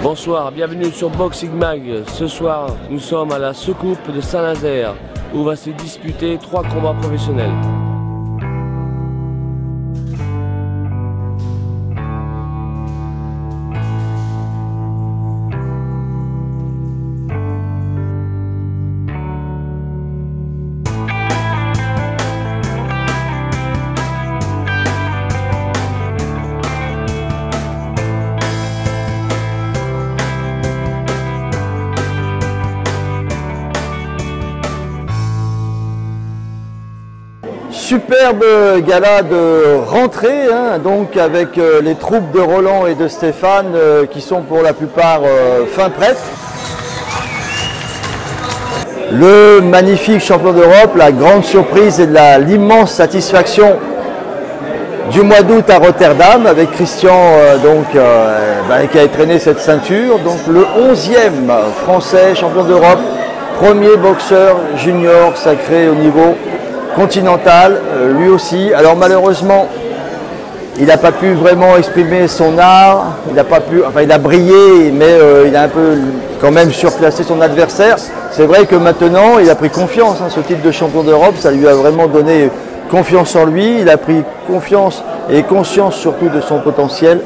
Bonsoir, bienvenue sur Boxing Mag. Ce soir, nous sommes à la Secoupe de Saint-Nazaire où va se disputer 3 combats professionnels. Superbe gala de rentrée, hein, donc avec les troupes de Roland et de Stéphane qui sont pour la plupart fin prêtes. Le magnifique champion d'Europe, la grande surprise et l'immense satisfaction du mois d'août à Rotterdam avec Christian qui a entraîné cette ceinture. Donc le 11e français champion d'Europe, premier boxeur junior sacré au niveau continental, lui aussi. Alors malheureusement, il n'a pas pu vraiment exprimer son art, il a brillé, mais il a un peu quand même surclassé son adversaire. C'est vrai que maintenant, il a pris confiance, hein, ce titre de champion d'Europe, ça lui a vraiment donné confiance en lui, il a pris confiance et conscience surtout de son potentiel.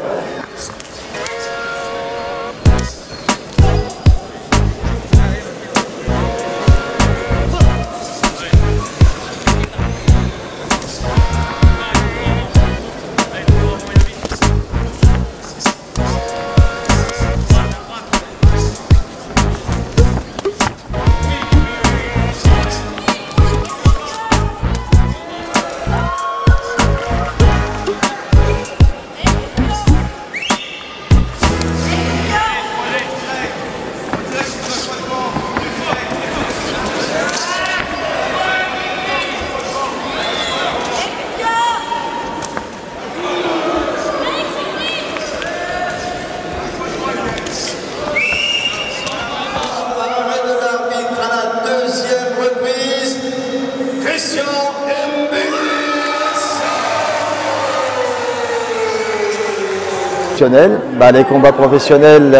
Les combats professionnels,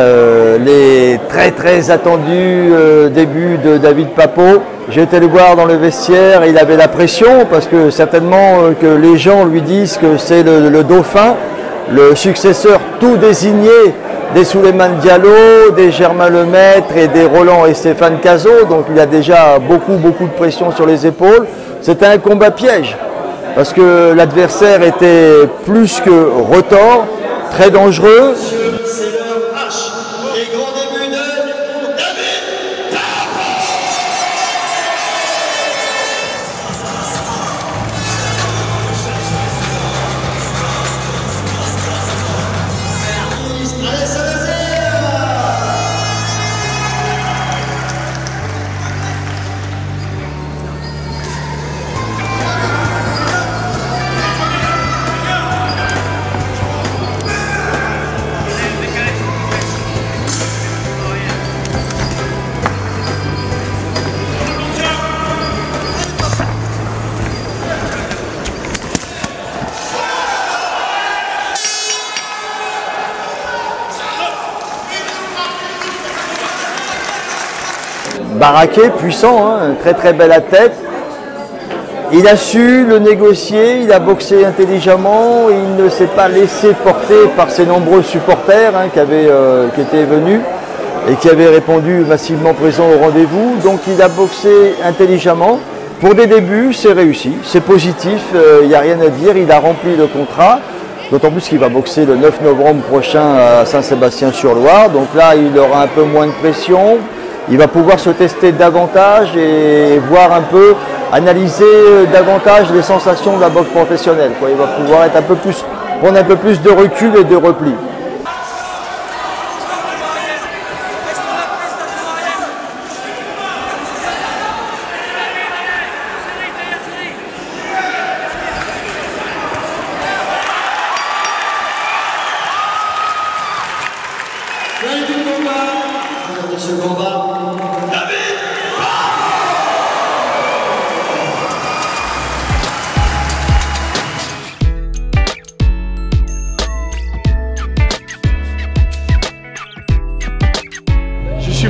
les très attendus débuts de David Papeau. J'ai été le voir dans le vestiaire, il avait la pression parce que certainement que les gens lui disent que c'est le dauphin, le successeur tout désigné des Souleymane Diallo, des Germain Lemaître et des Roland et Stéphane Cazot. Donc il a déjà beaucoup de pression sur les épaules. C'était un combat piège parce que l'adversaire était plus que retors, très dangereux. C'est le H, les grands débuts de David Papeau. Allez, Saint-Nazaire. Baraqué, puissant, hein, très belle à tête. Il a su le négocier, il a boxé intelligemment, il ne s'est pas laissé porter par ses nombreux supporters hein, qui étaient venus et qui avaient répondu massivement présents au rendez-vous. Donc il a boxé intelligemment. Pour des débuts, c'est réussi, c'est positif, il n'y a rien à dire, il a rempli le contrat. D'autant plus qu'il va boxer le 9 novembre prochain à Saint-Sébastien-sur-Loire. Donc là, il aura un peu moins de pression. Il va pouvoir se tester davantage et voir un peu, analyser davantage les sensations de la boxe professionnelle. Il va pouvoir être prendre un peu plus de recul et de repli. Ce combat.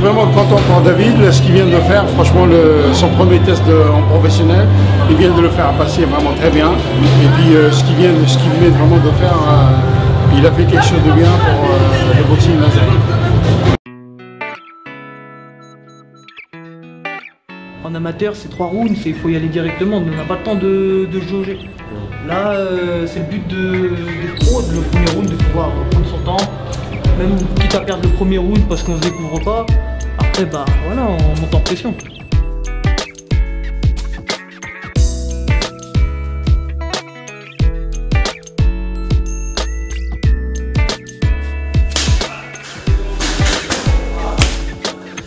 vraiment content pour David, ce qu'il vient de faire. Franchement, son premier test en professionnel, il vient de le faire passer vraiment très bien. Et puis ce qu'il vient vraiment de faire, il a fait quelque chose de bien pour le boxing nazaire. En amateur, c'est 3 rounds, il faut y aller directement, on n'a pas le temps de jauger. Là, c'est le but des pros, le premier round, de pouvoir prendre son temps, même quitte à perdre le premier round parce qu'on ne se découvre pas. Après, bah voilà, on monte en pression.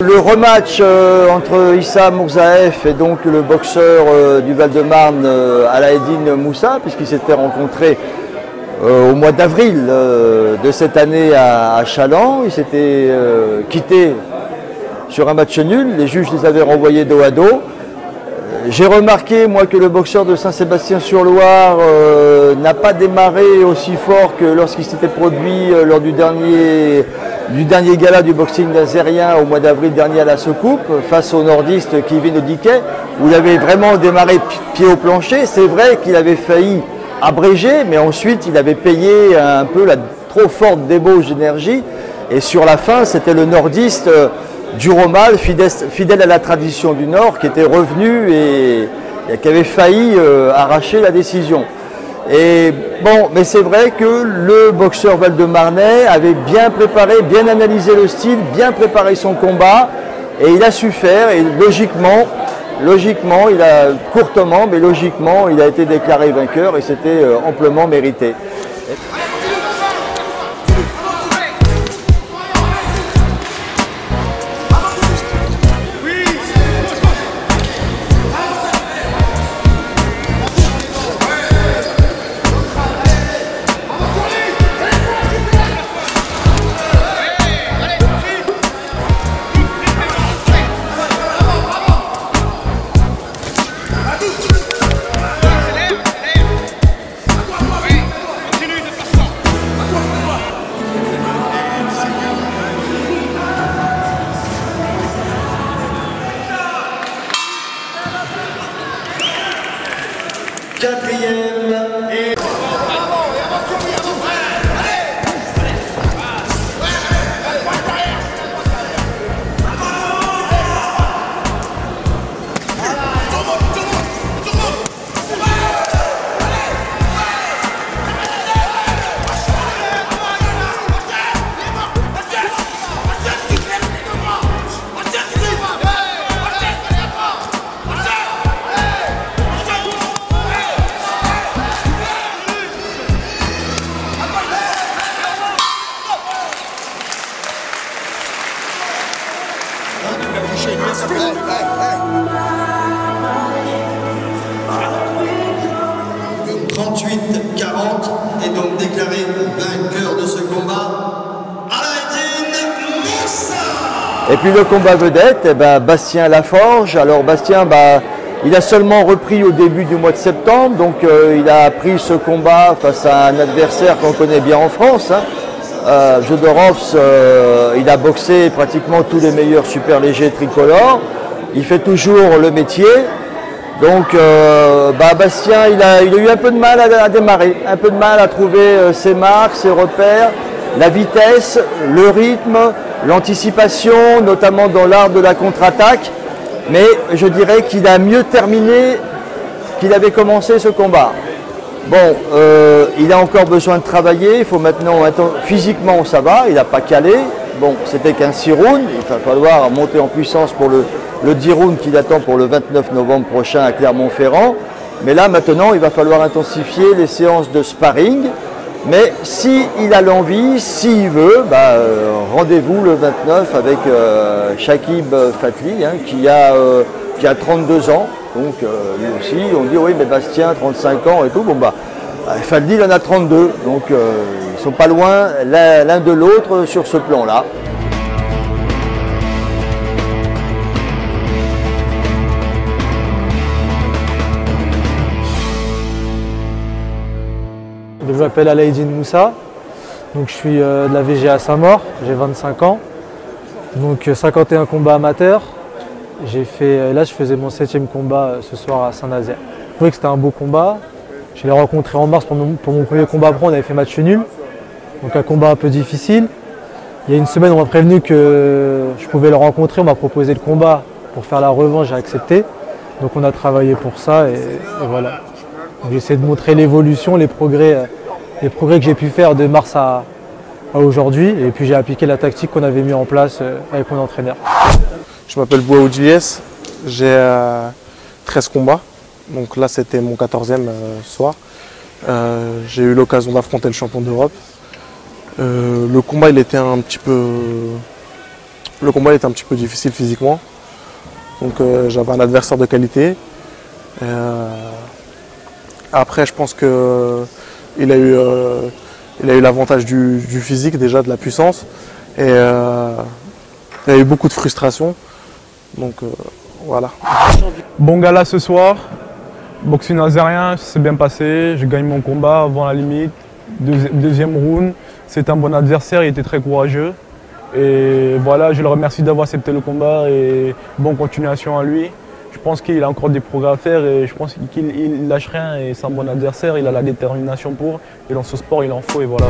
Le rematch entre Issa Mourzaev et donc le boxeur du Val-de-Marne, Alaeddine Moussa, puisqu'ils s'étaient rencontrés au mois d'avril de cette année à Chaland. Ils s'étaient quittés sur un match nul, les juges les avaient renvoyés dos à dos. J'ai remarqué, moi, que le boxeur de Saint-Sébastien-sur-Loire n'a pas démarré aussi fort que lorsqu'il s'était produit lors du dernier gala du boxing nazérien au mois d'avril dernier à la Secoupe, face au nordiste Kevin Odiquet, où il avait vraiment démarré pied au plancher. C'est vrai qu'il avait failli abréger, mais ensuite il avait payé un peu la trop forte débauche d'énergie. Et sur la fin, c'était le nordiste Duromal, fidèle à la tradition du Nord, qui était revenu et qui avait failli arracher la décision. Et bon, mais c'est vrai que le boxeur val-de-marnais avait bien préparé, bien analysé le style, bien préparé son combat, et il a su faire, et logiquement, il a courtement, mais logiquement, il a été déclaré vainqueur, et c'était amplement mérité. Quatrième et... « 38-40 est donc déclaré vainqueur de ce combat, Alaeddine Moussa. Et puis le combat vedette, eh ben, Bastien Laforge. Alors Bastien, il a seulement repris au début du mois de septembre, donc il a pris ce combat face à un adversaire qu'on connaît bien en France. Jodorowsky, il a boxé pratiquement tous les meilleurs super légers tricolores. Il fait toujours le métier. Donc Bastien, il a eu un peu de mal à démarrer, un peu de mal à trouver ses marques, ses repères, la vitesse, le rythme, l'anticipation, notamment dans l'art de la contre-attaque. Mais je dirais qu'il a mieux terminé qu'il avait commencé ce combat. Bon, il a encore besoin de travailler, il faut maintenant, physiquement ça va, il n'a pas calé. Bon, c'était qu'un 6 rounds, il va falloir monter en puissance pour le 10 rounds qu'il attend pour le 29 novembre prochain à Clermont-Ferrand. Mais là, maintenant, il va falloir intensifier les séances de sparring. Mais s'il a l'envie, s'il veut, rendez-vous le 29 avec Shakib Fatli, qui a 32 ans. Donc lui aussi, on dit oui, mais Bastien, 35 ans et tout. Bon, Fatli, il en a 32. Donc ils ne sont pas loin l'un de l'autre sur ce plan-là. Je m'appelle Alaeddine Moussa, donc je suis de la VGA Saint-Maur, j'ai 25 ans. Donc 51 combats amateurs. Là je faisais mon 7e combat ce soir à Saint-Nazaire. Je trouvais que c'était un beau combat. Je l'ai rencontré en mars pour mon premier combat pro, on avait fait match nul. Donc un combat un peu difficile. Il y a une semaine on m'a prévenu que je pouvais le rencontrer, on m'a proposé le combat pour faire la revanche, j'ai accepté. Donc on a travaillé pour ça et voilà. J'ai essayé de montrer l'évolution, les progrès que j'ai pu faire de mars à aujourd'hui. Et puis j'ai appliqué la tactique qu'on avait mis en place avec mon entraîneur. Je m'appelle Bouaou Djies, j'ai 13 combats. Donc là c'était mon 14e soir. J'ai eu l'occasion d'affronter le champion d'Europe. Le combat il était un petit peu difficile physiquement. Donc j'avais un adversaire de qualité. Après je pense qu'il a eu l'avantage du physique déjà, de la puissance. Et il y a eu beaucoup de frustration. Donc voilà. Bon gala ce soir. Boxing nazérien, c'est bien passé. Je gagne mon combat avant la limite. Deuxième round. C'est un bon adversaire, il était très courageux. Et voilà, je le remercie d'avoir accepté le combat et bonne continuation à lui. Je pense qu'il a encore des progrès à faire et je pense qu'il lâche rien et c'est un bon adversaire, il a la détermination pour. Et dans ce sport, il en faut et voilà.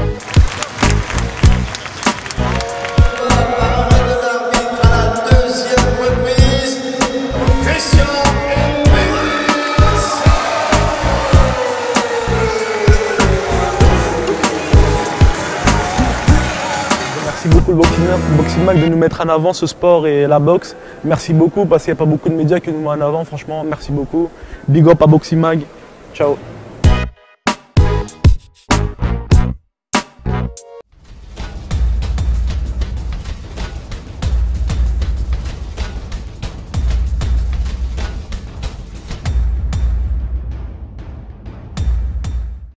Merci beaucoup le Boxing Mag de nous mettre en avant ce sport et la boxe. Merci beaucoup parce qu'il n'y a pas beaucoup de médias qui nous mettent en avant. Franchement, merci beaucoup. Big up à Boxing Mag. Ciao.